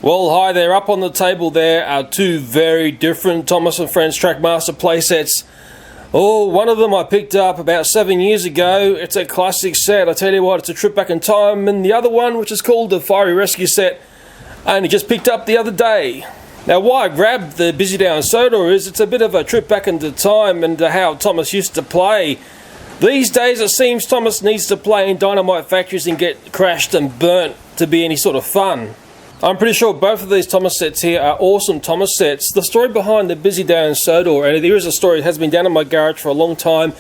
Well, hi there. Up on the table there are two very different Thomas & Friends Trackmaster playsets. Oh, one of them I picked up about 7 years ago. It's a classic set. I tell you what, it's a trip back in time. And the other one, which is called the Fiery Rescue Set, I only just picked up the other day. Now, why I grabbed the Busy Down Sodor is it's a bit of a trip back into time and how Thomas used to play. These days, it seems Thomas needs to play in Dynamite Factories and get crashed and burnt to be any sort of fun. I'm pretty sure both of these Thomas sets here are awesome Thomas sets. The story behind the Busy Down Sodor, and there is a story, it has been down in my garage for a long time.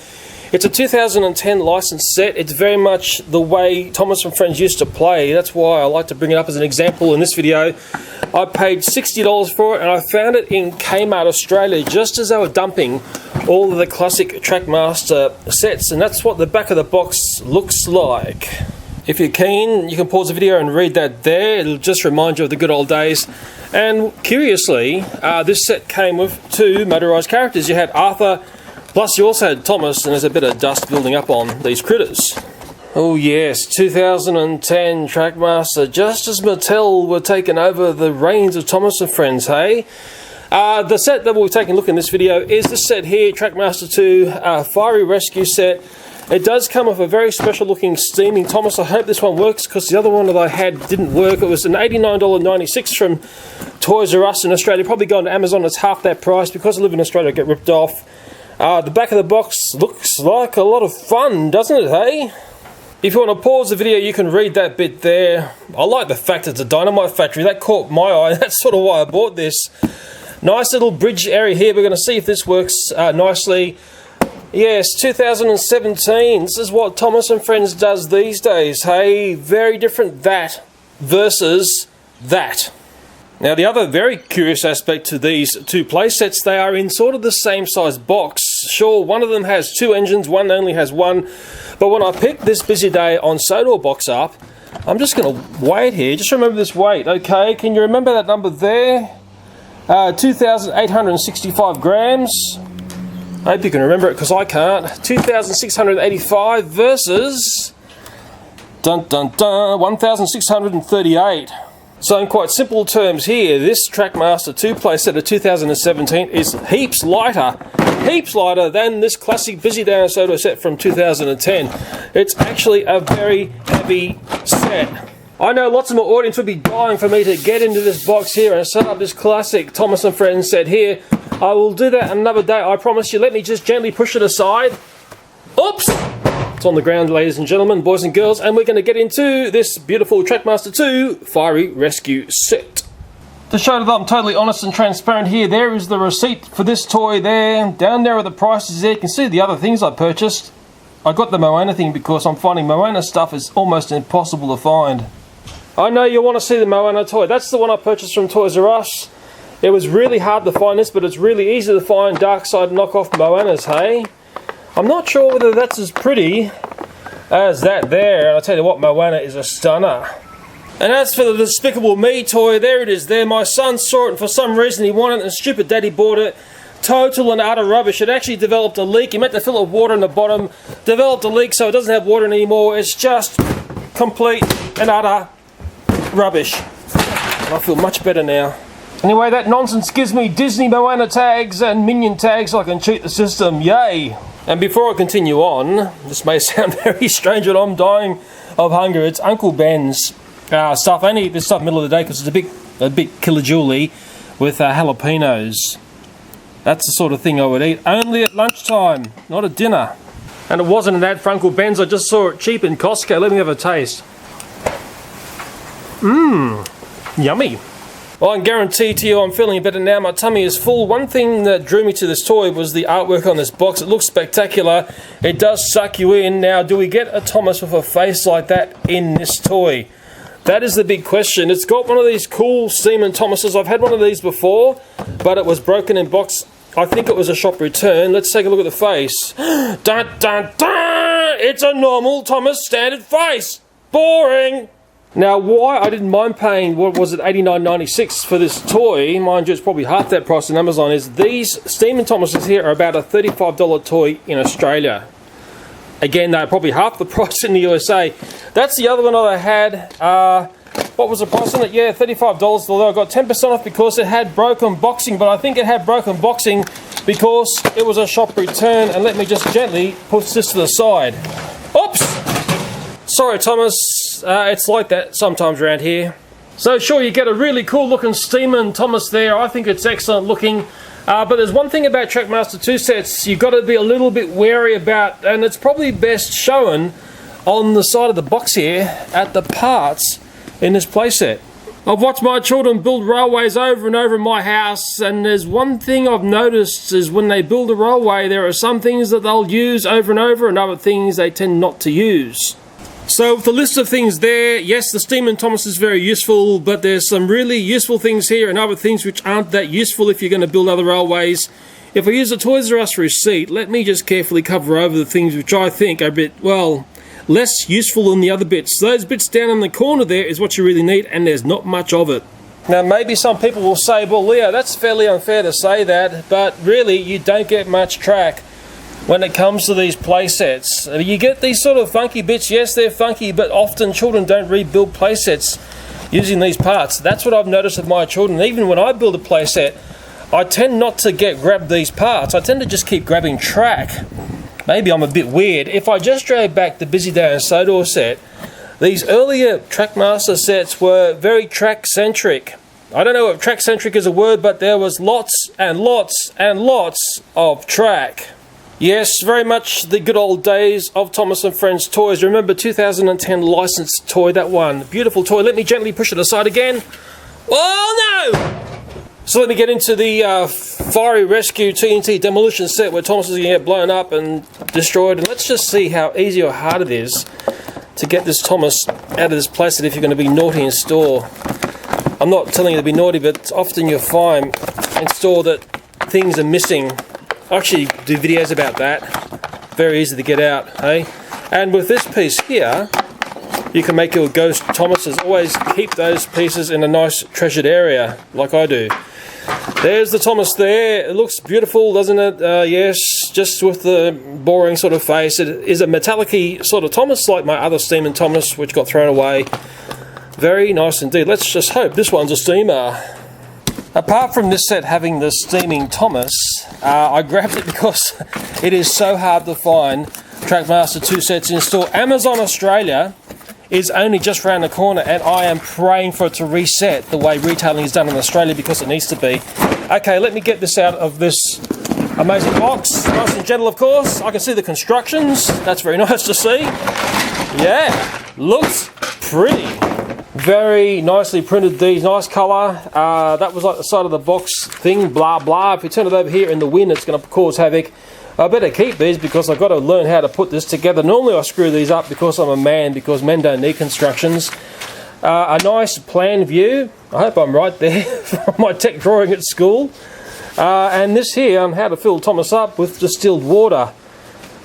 It's a 2010 licensed set. It's very much the way Thomas & Friends used to play. That's why I like to bring it up as an example in this video. I paid $60 for it and I found it in Kmart Australia just as they were dumping all of the classic Trackmaster sets, and that's what the back of the box looks like. If you're keen, you can pause the video and read that there. It'll just remind you of the good old days. And curiously, this set came with two motorised characters. You had Arthur, plus you also had Thomas, and there's a bit of dust building up on these critters. Oh yes, 2010 Trackmaster, just as Mattel were taking over the reins of Thomas & Friends, hey? The set that we'll be taking a look in this video is this set here, Trackmaster 2 Fiery Rescue Set. It does come with a very special looking steaming Thomas. I hope this one works because the other one that I had didn't work. It was an $89.96 from Toys R Us in Australia. Probably gone to Amazon, it's half that price. Because I live in Australia, I get ripped off. The back of the box looks like a lot of fun, doesn't it, hey? If you want to pause the video, you can read that bit there. I like the fact it's a Dynamite Factory. That caught my eye. That's sort of why I bought this. Nice little bridge area here. We're going to see if this works nicely. Yes, 2017. This is what Thomas & Friends does these days. Hey, very different that versus that. Now, the other very curious aspect to these two playsets, they are in sort of the same size box. Sure, one of them has two engines, one only has one. But when I picked this Busy Day on Sodor box up, I'm just going to weigh it here. Just remember this weight, okay? Can you remember that number there? 2,865 grams. I hope you can remember it because I can't. 2,685 versus 1,638. So in quite simple terms here, this Trackmaster 2 playset of 2017 is heaps lighter than this classic Busy Down Sodor set from 2010. It's actually a very heavy set. I know lots of my audience would be dying for me to get into this box here and set up this classic Thomas & Friends set here. I will do that another day, I promise you. Let me just gently push it aside. Oops! It's on the ground, ladies and gentlemen, boys and girls, and we're going to get into this beautiful Trackmaster 2 Fiery Rescue Set. To show that I'm totally honest and transparent here, there is the receipt for this toy there. Down there are the prices there. You can see the other things I purchased. I got the Moana thing because I'm finding Moana stuff is almost impossible to find. I know you want to see the Moana toy. That's the one I purchased from Toys R Us. It was really hard to find this, but it's really easy to find Dark Side knockoff Moanas, hey? I'm not sure whether that's as pretty as that there, and I'll tell you what, Moana is a stunner. And as for the Despicable Me toy, there it is there. My son saw it and for some reason he wanted it and stupid daddy bought it. Total and utter rubbish. It actually developed a leak. He meant to fill it with water in the bottom, developed a leak so it doesn't have water anymore. It's just complete and utter rubbish. And I feel much better now. Anyway, that nonsense gives me Disney Moana tags and Minion tags so I can cheat the system. Yay! And before I continue on, this may sound very strange, but I'm dying of hunger. It's Uncle Ben's stuff. I only eat this stuff in the middle of the day because it's a bit kilojouly with jalapenos. That's the sort of thing I would eat only at lunchtime, not at dinner. And it wasn't an ad for Uncle Ben's. I just saw it cheap in Costco. Let me have a taste. Mmm, yummy. Well, I can guarantee to you I'm feeling better now. My tummy is full. One thing that drew me to this toy was the artwork on this box. It looks spectacular. It does suck you in. Now, do we get a Thomas with a face like that in this toy? That is the big question. It's got one of these cool Seaman Thomases. I've had one of these before, but it was broken in box. I think it was a shop return. Let's take a look at the face. Dun, dun, dun! It's a normal Thomas standard face. Boring. Now, why I didn't mind paying, what was it, $89.96 for this toy, mind you, it's probably half that price on Amazon, is these Steam & Thomases here are about a $35 toy in Australia. Again, they're probably half the price in the USA. That's the other one that I had. What was the price on it? Yeah, $35, although I got 10% off because it had broken boxing, but I think it had broken boxing because it was a shop return. And let me just gently push this to the side. Oops! Sorry, Thomas. It's like that sometimes around here. So sure, you get a really cool looking Steeman Thomas there. I think it's excellent looking. But there's one thing about Trackmaster 2 sets you've got to be a little bit wary about, and it's probably best shown on the side of the box here at the parts in this playset. I've watched my children build railways over and over in my house, and there's one thing I've noticed is when they build a railway, there are some things that they'll use over and over and other things they tend not to use. So with the list of things there, yes, the Steeman Thomas is very useful, but there's some really useful things here and other things which aren't that useful if you're going to build other railways. If I use the Toys R Us receipt, let me just carefully cover over the things which I think are a bit, well, less useful than the other bits. Those bits down in the corner there is what you really need, and there's not much of it. Now maybe some people will say, well Leo, that's fairly unfair to say that, but really you don't get much track when it comes to these playsets. You get these sort of funky bits. Yes, they're funky, but often children don't rebuild playsets using these parts. That's what I've noticed with my children. Even when I build a playset, I tend not to grab these parts. I tend to just keep grabbing track. Maybe I'm a bit weird. If I just drag back the Busy Day and Sodor set, these earlier Trackmaster sets were very track-centric. I don't know if track-centric is a word, but there was lots and lots and lots of track. Yes, very much the good old days of Thomas & Friends toys. Remember 2010 licensed toy, that one. Beautiful toy. Let me gently push it aside again. Oh no! So let me get into the Fiery Rescue TNT demolition set where Thomas is going to get blown up and destroyed. And let's just see how easy or hard it is to get this Thomas out of this playset if you're going to be naughty in store. I'm not telling you to be naughty, but often you'll find in store that things are missing. I actually do videos about that. Very easy to get out, hey? And with this piece here, you can make your ghost Thomases. Always keep those pieces in a nice treasured area, like I do. There's the Thomas there. It looks beautiful, doesn't it? Yes, just with the boring sort of face. It is a metallic-y sort of Thomas, like my other Steeman Thomas, which got thrown away. Very nice indeed. Let's just hope this one's a steamer. Apart from this set having the steaming Thomas, I grabbed it because it is so hard to find Trackmaster 2 sets in store. Amazon Australia is only just around the corner, and I am praying for it to reset the way retailing is done in Australia because it needs to be. Okay, let me get this out of this amazing box. Nice and gentle, of course. I can see the constructions. That's very nice to see. Yeah, looks pretty. Very nicely printed these, nice colour. That was like the side of the box thing, blah blah. If you turn it over here in the wind, it's going to cause havoc. I better keep these because I've got to learn how to put this together. Normally I screw these up because I'm a man, because men don't need constructions. A nice plan view. I hope I'm right there from my tech drawing at school. And this here on how to fill Thomas up with distilled water.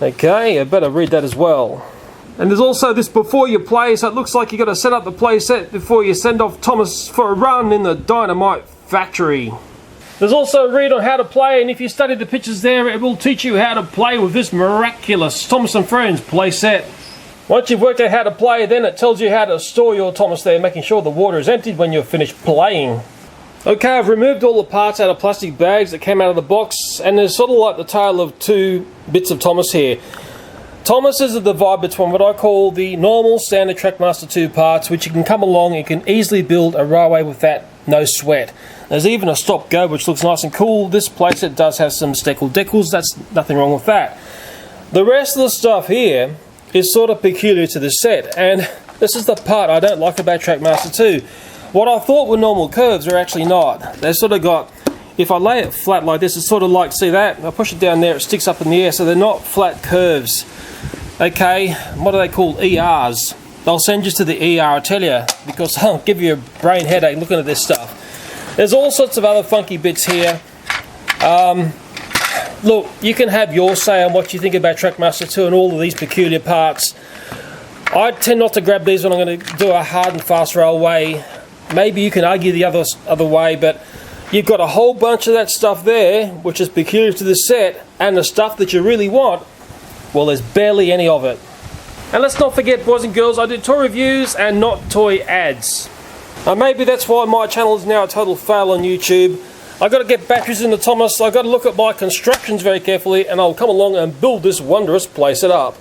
Okay, I better read that as well. And there's also this before you play, so it looks like you've got to set up the play set before you send off Thomas for a run in the Dynamite Factory. There's also a read on how to play, and if you study the pictures there, it will teach you how to play with this miraculous Thomas & Friends play set. Once you've worked out how to play, then it tells you how to store your Thomas there, making sure the water is emptied when you're finished playing. Okay, I've removed all the parts out of plastic bags that came out of the box, and there's sort of like the tale of two bits of Thomas here. Thomas is a divide between what I call the normal standard Trackmaster 2 parts, which you can come along and can easily build a railway with that, no sweat. There's even a stop-go which looks nice and cool. This playset does have some steckled decals, that's nothing wrong with that. The rest of the stuff here is sort of peculiar to this set, and this is the part I don't like about Trackmaster 2. What I thought were normal curves are actually not. They've sort of got, if I lay it flat like this, it's sort of like, see that? I push it down there, it sticks up in the air, so they're not flat curves. Okay, what are they called? ERs. They'll send you to the ER, I tell you, because I'll give you a brain headache looking at this stuff. There's all sorts of other funky bits here. Look, you can have your say on what you think about Trackmaster 2 and all of these peculiar parts. I tend not to grab these when I'm going to do a hard and fast railway. Maybe you can argue the other way, but you've got a whole bunch of that stuff there, which is peculiar to the set, and the stuff that you really want, well, there's barely any of it. And let's not forget, boys and girls, I do toy reviews and not toy ads. Maybe that's why my channel is now a total fail on YouTube. I've got to get batteries in the Thomas, I've got to look at my constructions very carefully, and I'll come along and build this wondrous playset up.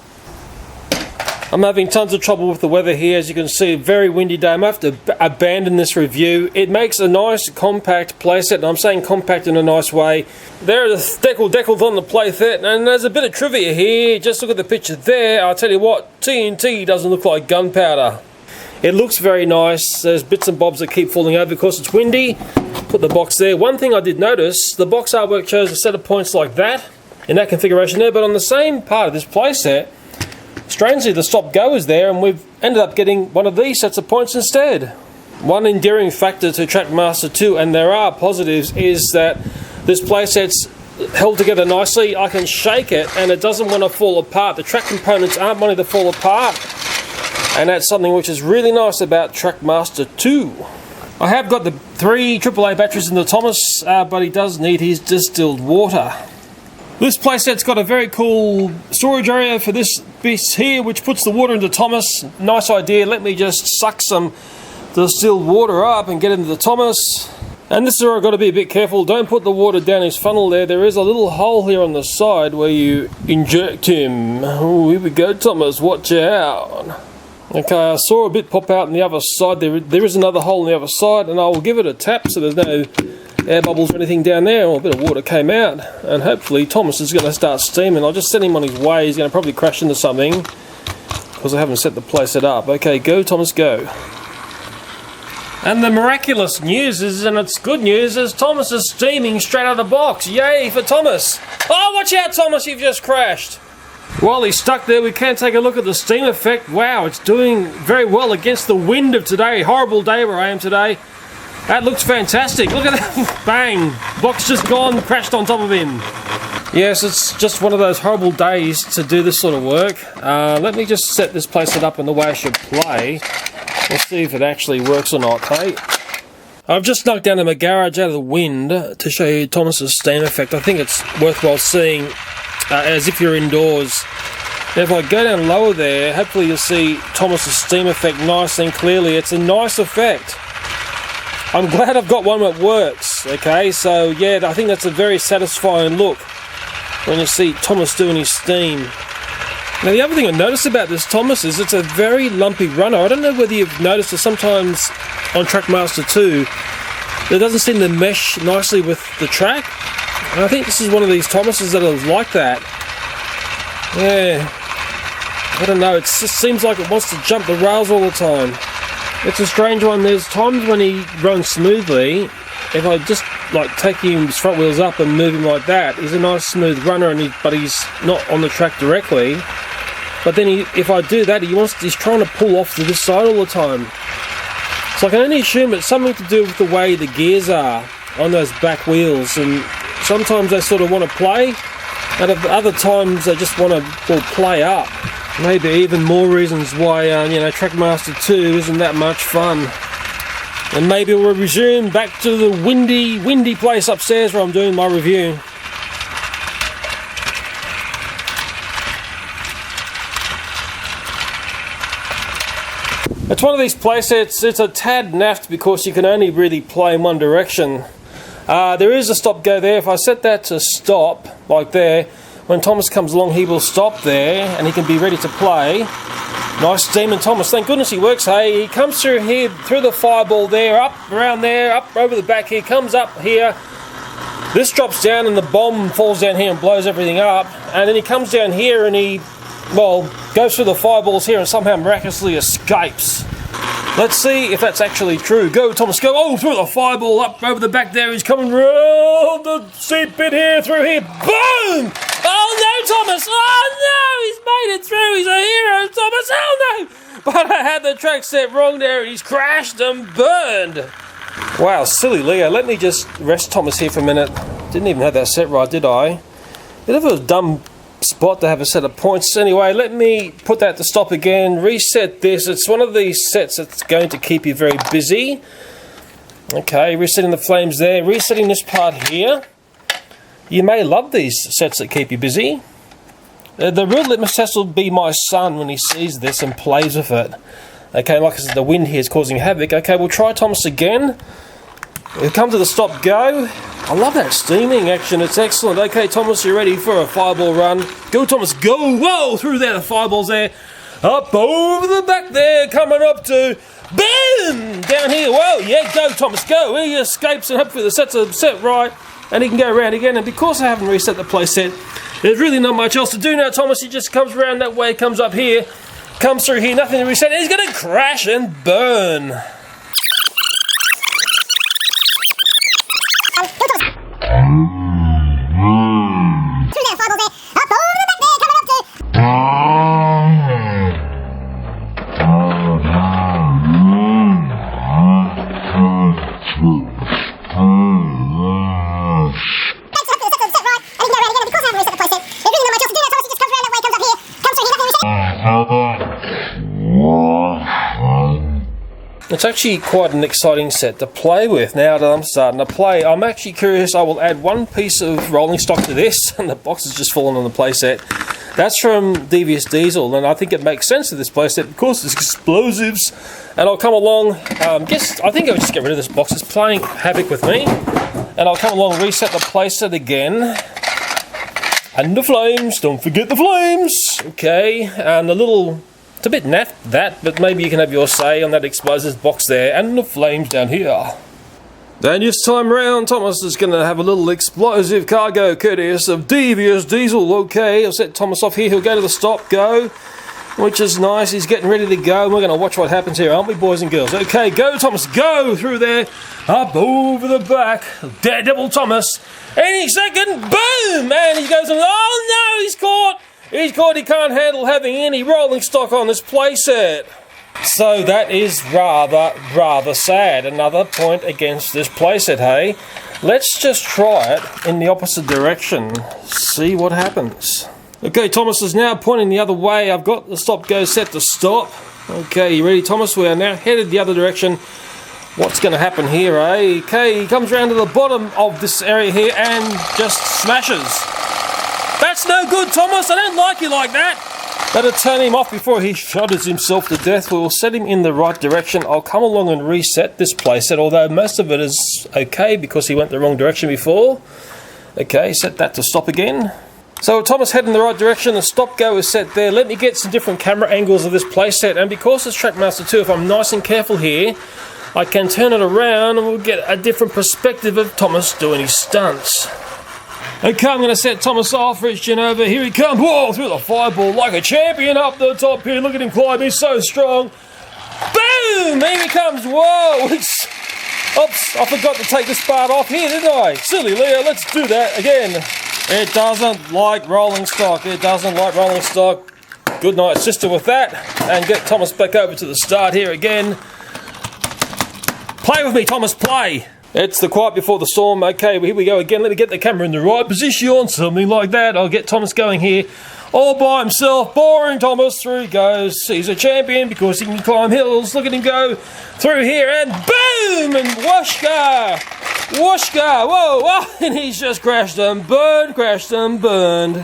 I'm having tons of trouble with the weather here, as you can see, a very windy day. I might have to abandon this review. It makes a nice compact playset, and I'm saying compact in a nice way. There are the decals on the playset, and there's a bit of trivia here. Just look at the picture there. I'll tell you what, TNT doesn't look like gunpowder. It looks very nice. There's bits and bobs that keep falling over because it's windy. Put the box there. One thing I did notice, the box artwork shows a set of points like that, in that configuration there, but on the same part of this playset, strangely, the stop-go is there, and we've ended up getting one of these sets of points instead. One endearing factor to Trackmaster 2, and there are positives, is that this playset's held together nicely. I can shake it, and it doesn't want to fall apart. The track components aren't wanting to fall apart, and that's something which is really nice about Trackmaster 2. I have got the 3 AAA batteries in the Thomas, but he does need his distilled water. This playset's got a very cool storage area for this piece here, which puts the water into Thomas. Nice idea. Let me just suck some distilled water up and get into the Thomas. And this is where I've got to be a bit careful. Don't put the water down his funnel there. There is a little hole here on the side where you inject him. Oh, here we go, Thomas. Watch out. Okay, I saw a bit pop out on the other side. There is another hole on the other side, and I will give it a tap so there's no air bubbles or anything down there. Oh, a bit of water came out, and hopefully Thomas is going to start steaming. I'll just send him on his way. He's going to probably crash into something because I haven't set the playset up. Okay, go Thomas, go. And the miraculous news is, and it's good news, is Thomas is steaming straight out of the box. Yay for Thomas. Oh, watch out Thomas, you've just crashed. While he's stuck there, we can take a look at the steam effect. Wow, it's doing very well against the wind of today. Horrible day where I am today. That looks fantastic. Look at that. Bang. Box just gone, crashed on top of him. Yes, it's just one of those horrible days to do this sort of work. Let me just set this playset up in the way I should play. We'll see if it actually works or not, hey? I've just snuck down to my garage out of the wind to show you Thomas's steam effect. I think it's worthwhile seeing as if you're indoors. Now if I go down lower there, hopefully you'll see Thomas's steam effect nice and clearly. It's a nice effect. I'm glad I've got one that works, okay? So yeah, I think that's a very satisfying look when you see Thomas doing his steam. Now the other thing I noticed about this Thomas is it's a very lumpy runner. I don't know whether you've noticed that sometimes on Trackmaster 2 it doesn't seem to mesh nicely with the track. And I think this is one of these Thomases that are like that. Yeah, I don't know, it just seems like it wants to jump the rails all the time. It's a strange one. There's times when he runs smoothly. If I just like take his front wheels up and move him like that, he's a nice smooth runner, and but he's not on the track directly. But then if I do that, he's trying to pull off to this side all the time. So I can only assume it's something to do with the way the gears are on those back wheels, and sometimes they sort of want to play, and at other times they just want to play up. Maybe even more reasons why Trackmaster 2 isn't that much fun. And maybe we'll resume back to the windy place upstairs where I'm doing my review. It's one of these playsets. It's a tad naffed because you can only really play in one direction. There is a stop go there. If I set that to stop, like there, when Thomas comes along he will stop there and he can be ready to play. Nice steaming Thomas. Thank goodness he works, hey. He comes through here, through the fireball there, up around there, up over the back here, comes up here. This drops down and the bomb falls down here and blows everything up. And then he comes down here and he, goes through the fireballs here and somehow miraculously escapes. Let's see if that's actually true. Go, Thomas, go. Oh, through the fireball, up over the back there. He's coming round the seat bit here, through here. Boom! Oh, no, Thomas. Oh, no, he's made it through. He's a hero, Thomas. Oh, no. But I had the track set wrong there, and he's crashed and burned. Wow, silly Leo. Let me just rest Thomas here for a minute. Didn't even have that set right, did I? Bit of a dumb spot to have a set of points. Anyway, let me put that to stop again, reset this. It's one of these sets that's going to keep you very busy. Okay, resetting the flames there, resetting this part here. You may love these sets that keep you busy. The real litmus test will be my son when he sees this and plays with it. Okay, like I said, the wind here is causing havoc. Okay, we'll try Thomas again. We'll come to the stop go. I love that steaming action, it's excellent. Okay, Thomas, you're ready for a fireball run. Go, Thomas, go! Whoa, through there, the fireball's there. Up over the back there, coming up to... Boom! Down here, whoa, yeah, go, Thomas, go. He escapes, and hopefully the sets are set right, and he can go around again. And because I haven't reset the playset, there's really not much else to do now, Thomas. He just comes around that way, comes up here, comes through here, nothing to reset, and he's going to crash and burn. It's actually quite an exciting set to play with now that I'm starting to play. I'm actually curious. I will add one piece of rolling stock to this, and the box has just fallen on the playset. That's from Devious Diesel, and I think it makes sense to this playset because it's explosives. And I'll come along, I think I'll just get rid of this box. It's playing havoc with me. And I'll come along, reset the playset again. And the flames, don't forget the flames. Okay, and the little... It's a bit naff that, but maybe you can have your say on that explosives box there, and the flames down here. Then this time round, Thomas is going to have a little explosive cargo courteous of Devious Diesel. Okay, I'll set Thomas off here, he'll go to the stop, go, which is nice, he's getting ready to go, and we're going to watch what happens here, aren't we, boys and girls? Okay, go Thomas, go through there, up over the back, Daredevil Thomas, any second, boom, and he goes, oh no, he's caught! He's caught, he can't handle having any rolling stock on this playset. So that is rather sad. Another point against this playset, hey? Let's just try it in the opposite direction. See what happens. Okay, Thomas is now pointing the other way. I've got the stop go set to stop. Okay, you ready, Thomas? We are now headed the other direction. What's going to happen here, eh? Okay, he comes around to the bottom of this area here and just smashes. That's no good, Thomas. I don't like you like that. Better turn him off before he shudders himself to death. We will set him in the right direction. I'll come along and reset this playset, although most of it is okay because he went the wrong direction before. Okay, set that to stop again. So Thomas heading in the right direction. The stop go is set there. Let me get some different camera angles of this playset, and because it's Trackmaster 2, if I'm nice and careful here, I can turn it around and we'll get a different perspective of Thomas doing his stunts. Okay, I'm going to set Thomas off, reaching over, here he comes, whoa, through the fireball like a champion up the top here, look at him climb, he's so strong, boom, here he comes, whoa, oops, I forgot to take this part off here, didn't I? Silly Leo, let's do that again. It doesn't like rolling stock, it doesn't like rolling stock. Good night, sister, with that, and get Thomas back over to the start here again. Play with me, Thomas, play. It's the quiet before the storm. Okay, well, here we go again. Let me get the camera in the right position, something like that. I'll get Thomas going here all by himself. Boring Thomas. Through he goes. He's a champion because he can climb hills. Look at him go through here and boom! And whooshka! Whooshka! Whoa! Whoa! And he's just crashed and burned, crashed and burned.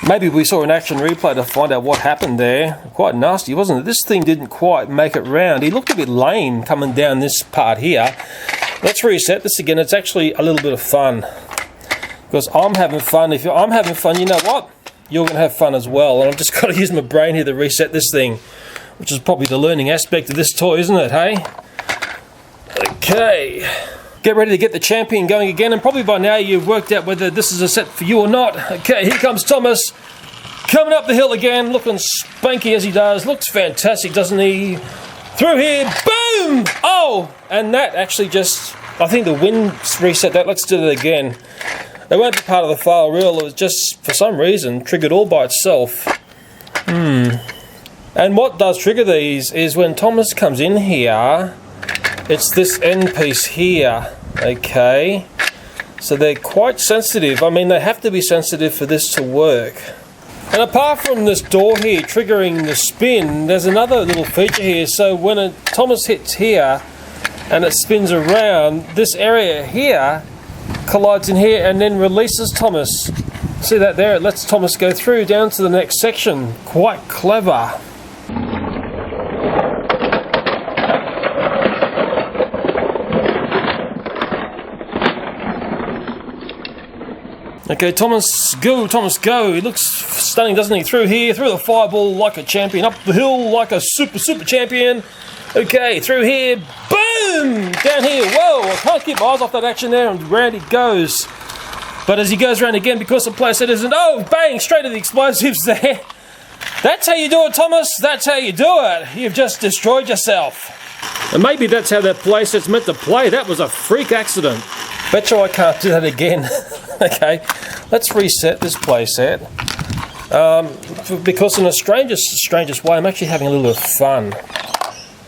Maybe we saw an action replay to find out what happened there. Quite nasty, wasn't it? This thing didn't quite make it round. He looked a bit lame coming down this part here. Let's reset this again. It's actually a little bit of fun. Because I'm having fun. If I'm having fun, you know what? You're going to have fun as well. And I've just got to use my brain here to reset this thing. Which is probably the learning aspect of this toy, isn't it, hey? Okay. Get ready to get the champion going again, and probably by now you've worked out whether this is a set for you or not. Okay, here comes Thomas, coming up the hill again, looking spanky as he does. Looks fantastic, doesn't he? Through here, boom! Oh, and that actually just, I think the wind reset that. Let's do that again. It won't be part of the file reel, it was just, for some reason, triggered all by itself. And what does trigger these is when Thomas comes in here, it's this end piece here, okay? So they're quite sensitive. I mean, they have to be sensitive for this to work. And apart from this door here triggering the spin, there's another little feature here. So when Thomas hits here and it spins around, this area here collides in here and then releases Thomas. See that there? It lets Thomas go through down to the next section. Quite clever. Okay, Thomas, go, Thomas, go. He looks stunning, doesn't he? Through here, through the fireball like a champion, up the hill like a super champion. Okay, through here, boom! Down here, whoa! I can't keep my eyes off that action there, and round he goes. But as he goes around again, because the playset isn't, oh, bang, straight to the explosives there. That's how you do it, Thomas. That's how you do it. You've just destroyed yourself. And maybe that's how that playset's meant to play. That was a freak accident. Bet you I can't do that again. Okay, let's reset this playset. Because in the strangest way, I'm actually having a little bit of fun.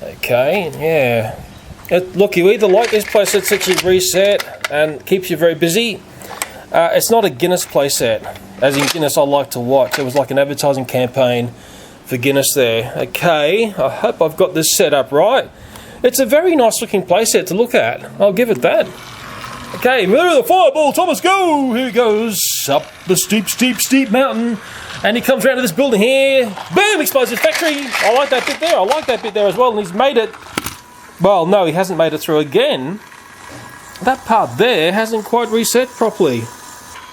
Okay, yeah. Look, you either like this playset that's actually reset and keeps you very busy. It's not a Guinness playset, as in Guinness I like to watch. It was like an advertising campaign for Guinness there. Okay, I hope I've got this set up right. It's a very nice looking playset to look at. I'll give it that. Okay, move the fireball, Thomas, go! Here he goes, up the steep mountain. And he comes around to this building here. Boom, Explosive Factory. I like that bit there. I like that bit there as well. And he's made it. Well, no, he hasn't made it through again. That part there hasn't quite reset properly.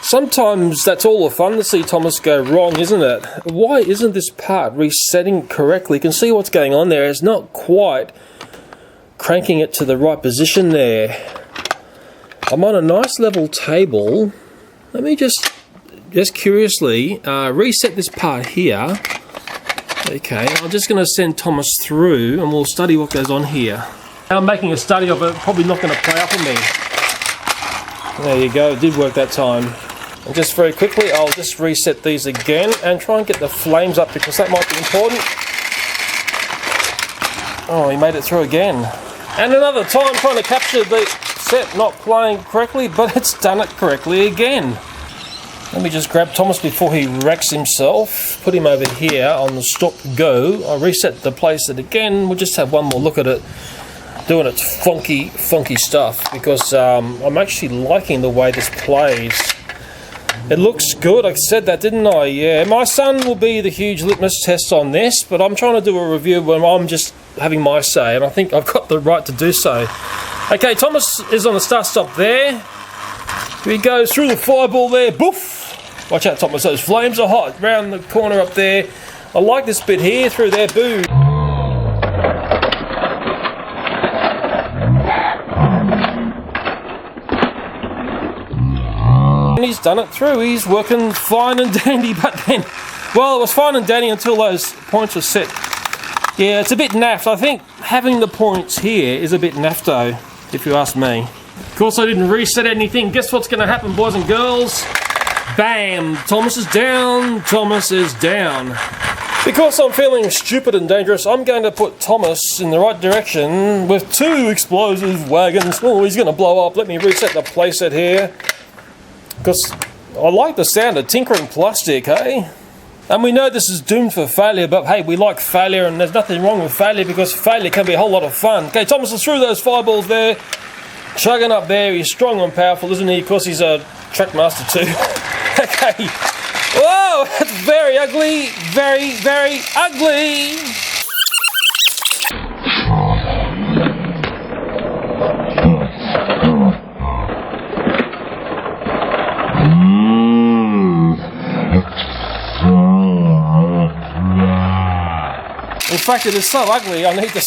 Sometimes that's all the fun to see Thomas go wrong, isn't it? Why isn't this part resetting correctly? You can see what's going on there. It's not quite cranking it to the right position there. I'm on a nice level table. Let me just curiously reset this part here. Okay, I'm just going to send Thomas through and we'll study what goes on here. I'm making a study of it, probably not going to play up on me. There you go, it did work that time. And just very quickly, I'll just reset these again and try and get the flames up because that might be important. Oh, he made it through again. And another time trying to capture the set not playing correctly, but it's done it correctly again. Let me just grab Thomas before he wrecks himself. Put him over here on the stop go. I'll reset the playset again. We'll just have one more look at it. Doing its funky stuff because I'm actually liking the way this plays. It looks good. I said that, didn't I? Yeah. My son will be the huge litmus test on this, but I'm trying to do a review when I'm just having my say, and I think I've got the right to do so. Okay, Thomas is on the start-stop there. He goes through the fireball there. Boof! Watch out, Thomas. Those flames are hot. Round the corner up there. I like this bit here. Through there. Boom. And he's done it through. He's working fine and dandy, but then, well, it was fine and dandy until those points were set. Yeah, it's a bit naffed. I think having the points here is a bit naffed though, if you ask me. Of course, I didn't reset anything. Guess what's going to happen, boys and girls? Bam! Thomas is down. Thomas is down. Because I'm feeling stupid and dangerous, I'm going to put Thomas in the right direction with 2 explosive wagons. Oh, he's going to blow up. Let me reset the playset here. Because I like the sound of tinkering plastic, hey? And we know this is doomed for failure, but hey, we like failure and there's nothing wrong with failure because failure can be a whole lot of fun. Okay, Thomas is through those fireballs there. Chugging up there. He's strong and powerful, isn't he? Of course, he's a Trackmaster too. Okay. Whoa, that's very ugly. Very ugly. In fact, it is so ugly, I need to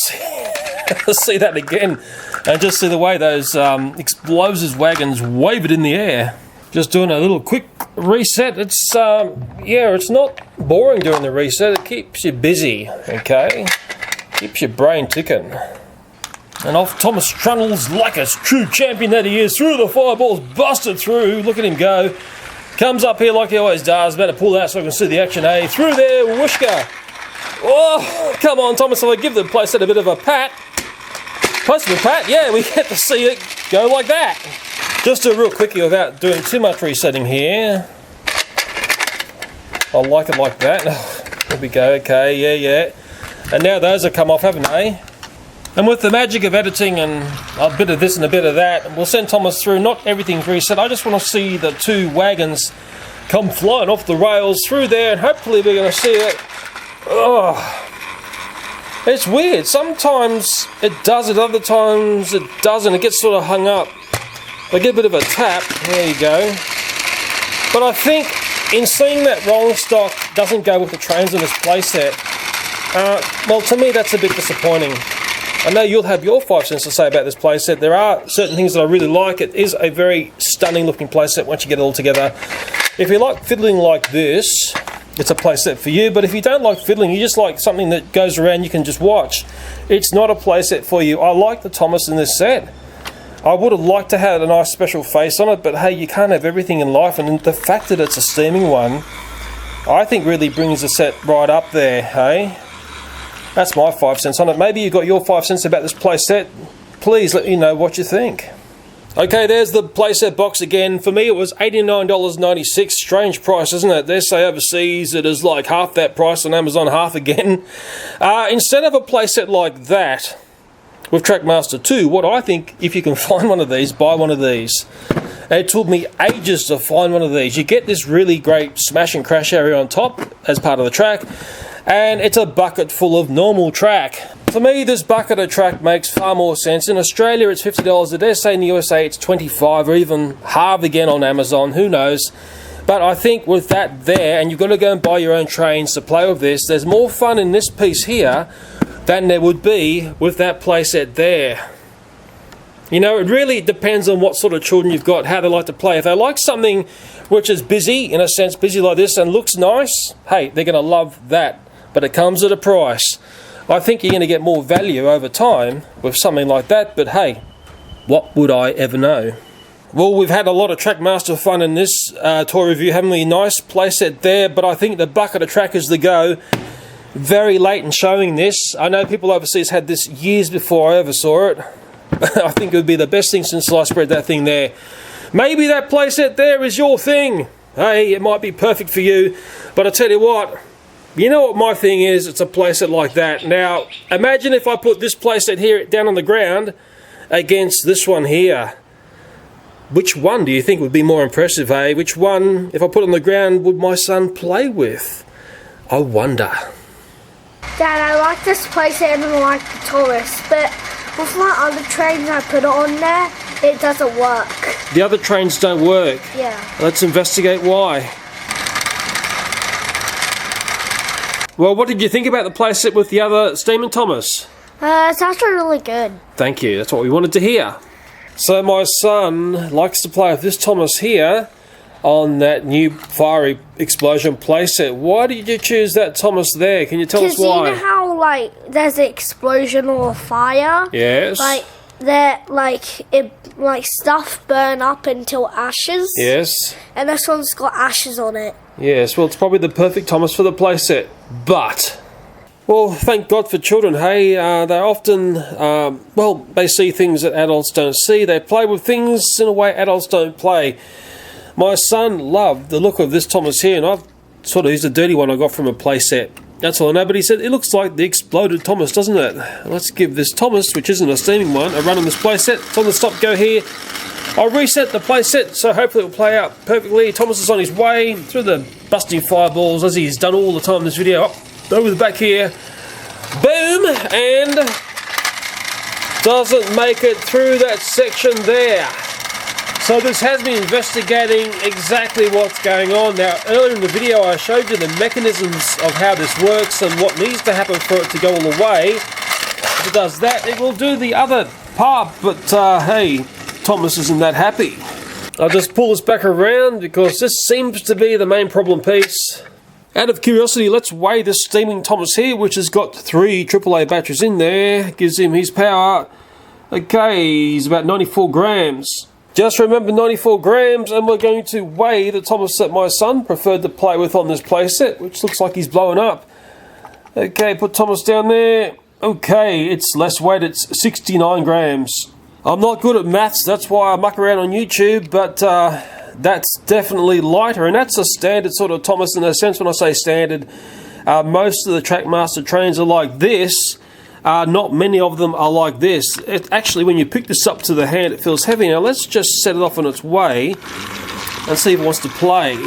see that again and just see the way those explosives wagons wave it in the air. Just doing a little quick reset. It's yeah, it's not boring doing the reset. It keeps you busy, okay? Keeps your brain ticking. And off Thomas Trunnels like a true champion that he is. Through the fireballs, busted through. Look at him go. Comes up here like he always does. Better pull out so I can see the action, eh? Through there, whooshka. Oh, come on, Thomas. If I give the playset a bit of a pat. Close to a pat, yeah, we get to see it go like that. Just do a real quickie without doing too much resetting here. I like it like that. There we go, okay, yeah. And now those have come off, haven't they? And with the magic of editing and a bit of this and a bit of that, we'll send Thomas through. Not everything's reset. I just want to see the two wagons come flying off the rails through there, and hopefully we're going to see it. Oh, it's weird. Sometimes it does it, other times it doesn't. It gets sort of hung up. I get a bit of a tap. There you go. But I think in seeing that rolling stock doesn't go with the trains in this playset, well, to me that's a bit disappointing. I know you'll have your 5 cents to say about this playset. There are certain things that I really like. It is a very stunning looking playset once you get it all together. If you like fiddling like this, it's a playset for you. But if you don't like fiddling, you just like something that goes around you can just watch, it's not a playset for you. I like the Thomas in this set. I would have liked to have a nice special face on it, but hey, you can't have everything in life, and the fact that it's a steaming one, I think really brings the set right up there, hey? That's my 5 cents on it. Maybe you got your 5 cents about this playset. Please let me know what you think. Okay, there's the playset box again. For me, it was $89.96. Strange price, isn't it? They say overseas it is like half that price, on Amazon half again. Instead of a playset like that, with Trackmaster 2, what I think, if you can find one of these, buy one of these. It took me ages to find one of these. You get this really great smash and crash area on top as part of the track, and it's a bucket full of normal track. For me, this bucket of track makes far more sense. In Australia, it's $50. I dare say in the USA, it's $25 or even half again on Amazon. Who knows? But I think with that there, and you've got to go and buy your own trains to play with this, there's more fun in this piece here than there would be with that playset there. You know, it really depends on what sort of children you've got, how they like to play. If they like something which is busy, in a sense, busy like this and looks nice, hey, they're going to love that. But it comes at a price. I think you're going to get more value over time with something like that, but hey, what would I ever know? Well, we've had a lot of Trackmaster fun in this toy review, haven't we? Nice playset there, but I think the bucket of track is the go. Very late in showing this. I know people overseas had this years before I ever saw it. I think it would be the best thing since I spread that thing there. Maybe that playset there is your thing. Hey, it might be perfect for you, but I tell you what, you know what my thing is? It's a playset like that. Now, imagine if I put this playset here down on the ground against this one here. Which one do you think would be more impressive, eh? Which one, if I put it on the ground, would my son play with? I wonder. Dad, I like this playset and I like the Taurus, but with my other trains I put it on there, it doesn't work. The other trains don't work? Yeah. Let's investigate why. Well, what did you think about the playset with the other Steamin' Thomas? It's actually really good. Thank you, that's what we wanted to hear. So my son likes to play with this Thomas here on that new Fiery Explosion playset. Why did you choose that Thomas there? Can you tell us why? Because you know how, like, there's an explosion or a fire? Yes. Like, stuff burn up until ashes. Yes. And this one's got ashes on it. Yes, well, it's probably the perfect Thomas for the playset. But, well, thank God for children, hey? They often, they see things that adults don't see. They play with things in a way adults don't play. My son loved the look of this Thomas here, and I've sort of used a dirty one I got from a playset. That's all I know, but he said, it looks like the exploded Thomas, doesn't it? Let's give this Thomas, which isn't a steaming one, a run on this playset. It's on the stop go here. I'll reset the playset, so hopefully it will play out perfectly. Thomas is on his way through the busting fireballs, as he's done all the time in this video. Up, over the back here. Boom! And doesn't make it through that section there. So this has me investigating exactly what's going on. Now, earlier in the video I showed you the mechanisms of how this works and what needs to happen for it to go all the way. If it does that, it will do the other part, but hey, Thomas isn't that happy. I'll just pull this back around because this seems to be the main problem piece. Out of curiosity, let's weigh this steaming Thomas here, which has got 3 AAA batteries in there. Gives him his power. Okay, he's about 94 grams. Just remember 94 grams, and we're going to weigh the Thomas that my son preferred to play with on this playset, which looks like he's blowing up. Okay, put Thomas down there. Okay, it's less weight, it's 69 grams. I'm not good at maths, that's why I muck around on YouTube, but that's definitely lighter, and that's a standard sort of Thomas in a sense. When I say standard, most of the Trackmaster trains are like this. Not many of them are like this. Actually, when you pick this up to the hand, it feels heavy. Now let's just set it off on its way and see if it wants to play.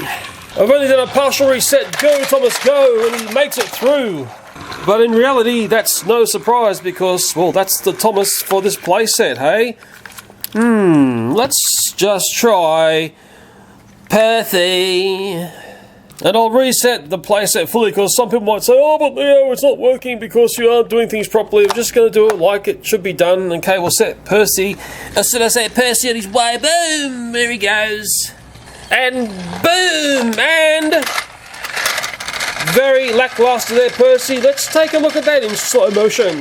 I've only done a partial reset. Go, Thomas, go, and he makes it through. But in reality, that's no surprise because, well, that's the Thomas for this playset, hey? Let's just try Perthy. And I'll reset the playset fully because some people might say, oh, but Leo, it's not working because you aren't doing things properly. I'm just going to do it like it should be done. Okay, we'll set Percy. As soon as I set Percy on his way, boom, there he goes. And boom, and very lackluster there, Percy. Let's take a look at that in slow motion.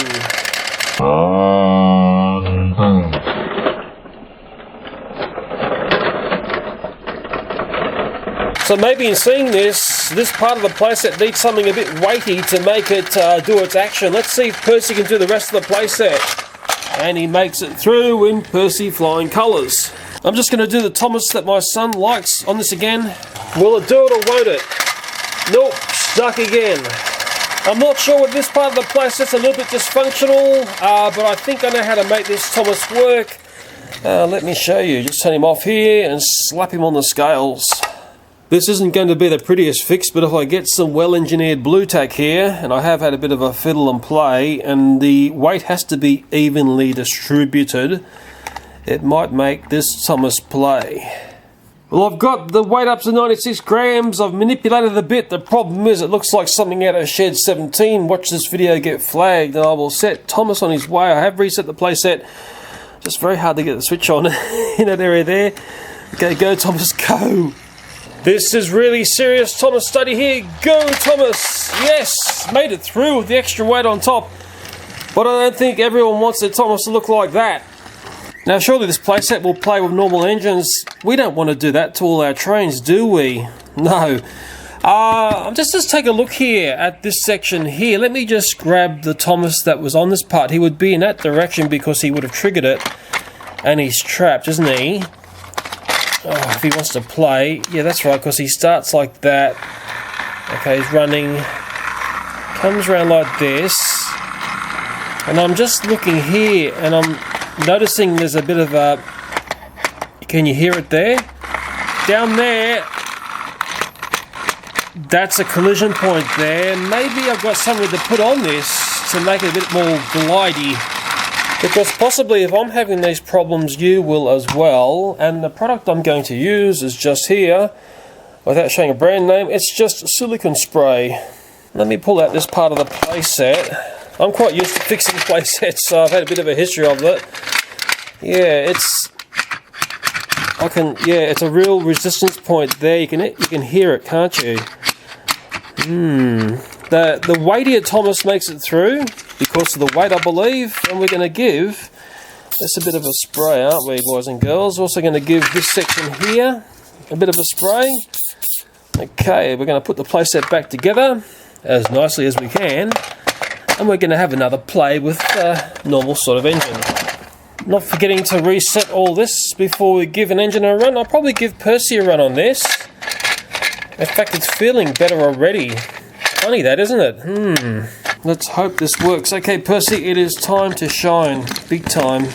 So maybe in seeing this part of the playset needs something a bit weighty to make it do its action. Let's see if Percy can do the rest of the playset. And he makes it through in Percy flying colours. I'm just going to do the Thomas that my son likes on this again. Will it do it or won't it? Nope, stuck again. I'm not sure with this part of the playset's a little bit dysfunctional, but I think I know how to make this Thomas work. Let me show you. Just turn him off here and slap him on the scales. This isn't going to be the prettiest fix, but if I get some well-engineered blue tack here, and I have had a bit of a fiddle and play, and the weight has to be evenly distributed, it might make this Thomas play. Well, I've got the weight up to 96 grams. I've manipulated a bit. The problem is it looks like something out of Shed 17. Watch this video get flagged, and I will set Thomas on his way. I have reset the playset. Just very hard to get the switch on in that area there. Okay, go Thomas, go. This is really serious Thomas study here. Go Thomas! Yes! Made it through with the extra weight on top. But I don't think everyone wants their Thomas to look like that. Now surely this playset will play with normal engines. We don't want to do that to all our trains, do we? No. Just take a look here at this section here. Let me just grab the Thomas that was on this part. He would be in that direction because he would have triggered it. And he's trapped, isn't he? Oh, if he wants to play, yeah, that's right, because he starts like that. Okay, he's running, comes around like this, and I'm just looking here, and I'm noticing there's a bit of a, can you hear it there? Down there, that's a collision point there. Maybe I've got something to put on this to make it a bit more glidey. Because possibly if I'm having these problems, you will as well. And the product I'm going to use is just here, without showing a brand name, it's just silicone spray. Let me pull out this part of the playset. I'm quite used to fixing playsets, so I've had a bit of a history of it. Yeah, it's a real resistance point there. You can hear it, can't you? The weightier Thomas makes it through because of the weight, I believe, and we're going to give this a bit of a spray, aren't we, boys and girls? Also going to give this section here a bit of a spray. Okay, we're going to put the playset back together as nicely as we can, and we're going to have another play with a normal sort of engine. Not forgetting to reset all this before we give an engine a run. I'll probably give Percy a run on this. In fact, it's feeling better already. Funny that, isn't it? Let's hope this works. Okay, Percy, it is time to shine. Big time.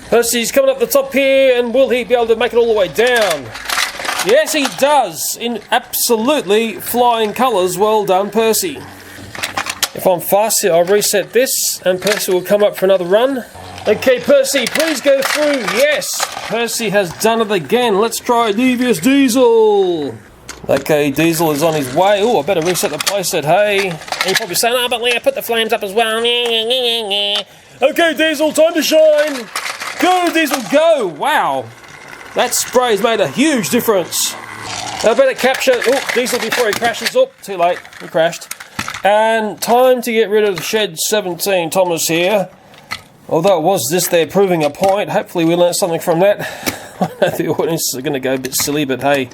Percy's coming up the top here, and will he be able to make it all the way down? Yes, he does. In absolutely flying colours. Well done, Percy. If I'm fast here, I'll reset this, and Percy will come up for another run. Okay, Percy, please go through. Yes, Percy has done it again. Let's try Devious Diesel. Okay, Diesel is on his way. Oh, I better reset the playset, hey. And you're probably saying, oh, but Leo, put the flames up as well. Okay, Diesel, time to shine. Go, Diesel, go. Wow. That spray's made a huge difference. I better capture, Diesel before he crashes. Too late, he crashed. And time to get rid of the Shed 17 Thomas here. Although it was this there proving a point, hopefully we learnt something from that. I know the audience are going to go a bit silly, but hey.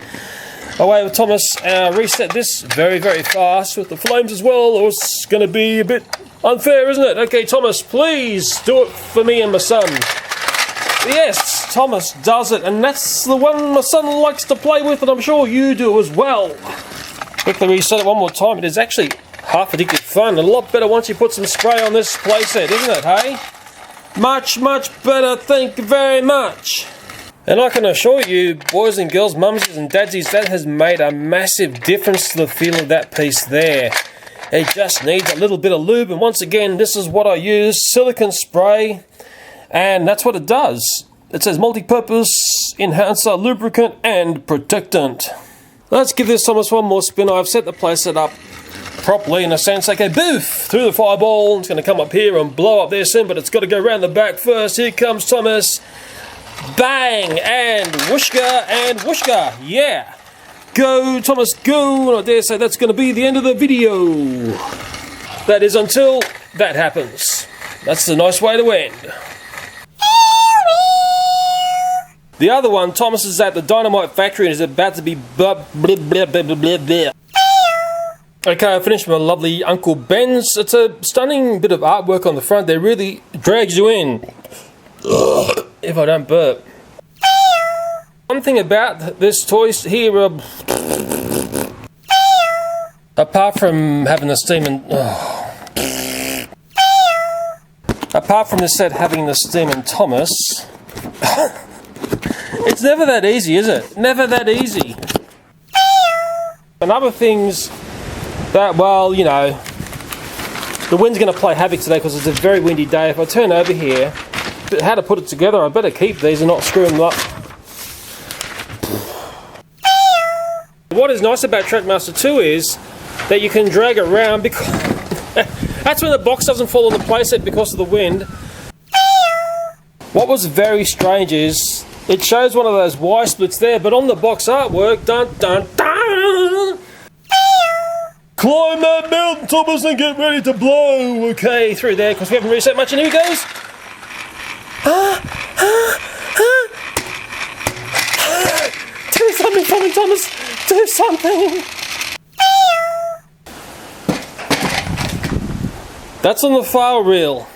Away with Thomas. Reset this very, very fast with the flames as well, or it's going to be a bit unfair, isn't it? Okay, Thomas, please do it for me and my son. Yes, Thomas does it, and that's the one my son likes to play with, and I'm sure you do as well. Quickly reset it one more time. It is actually half addictive fun, and a lot better once you put some spray on this playset, isn't it, hey? Much, much better, thank you very much. And I can assure you, boys and girls, mumsies and dadsies, that has made a massive difference to the feel of that piece there. It just needs a little bit of lube, and once again, this is what I use, silicone spray, and that's what it does. It says multi-purpose, enhancer, lubricant, and protectant. Let's give this Thomas one more spin. I've set the playset up properly in a sense. Okay, boof, through the fireball. It's going to come up here and blow up there soon, but it's got to go around the back first. Here comes Thomas. Bang, and whooshka, yeah. Go, Thomas, go. And I dare say that's going to be the end of the video. That is until that happens. That's a nice way to end. The other one, Thomas is at the Dynamite Factory and is about to be Okay, I finished my lovely Uncle Ben's. It's a stunning bit of artwork on the front. They really drags you in. If I don't burp. One thing about this toy here, apart from having the steam and apart from this set having the steam and Thomas, it's never that easy, is it? Never that easy. And other things that, well, you know, the wind's going to play havoc today because it's a very windy day. If I turn over here, how to put it together, I better keep these and not screw them up. What is nice about Trackmaster 2 is that you can drag it around because that's when the box doesn't fall on the playset because of the wind. What was very strange is it shows one of those Y splits there, but on the box artwork, dun dun dun, climb that mountain, Thomas, and get ready to blow. Okay, through there because we haven't reset much, and here he goes. Do something for me, Thomas. Do something. That's on the file reel.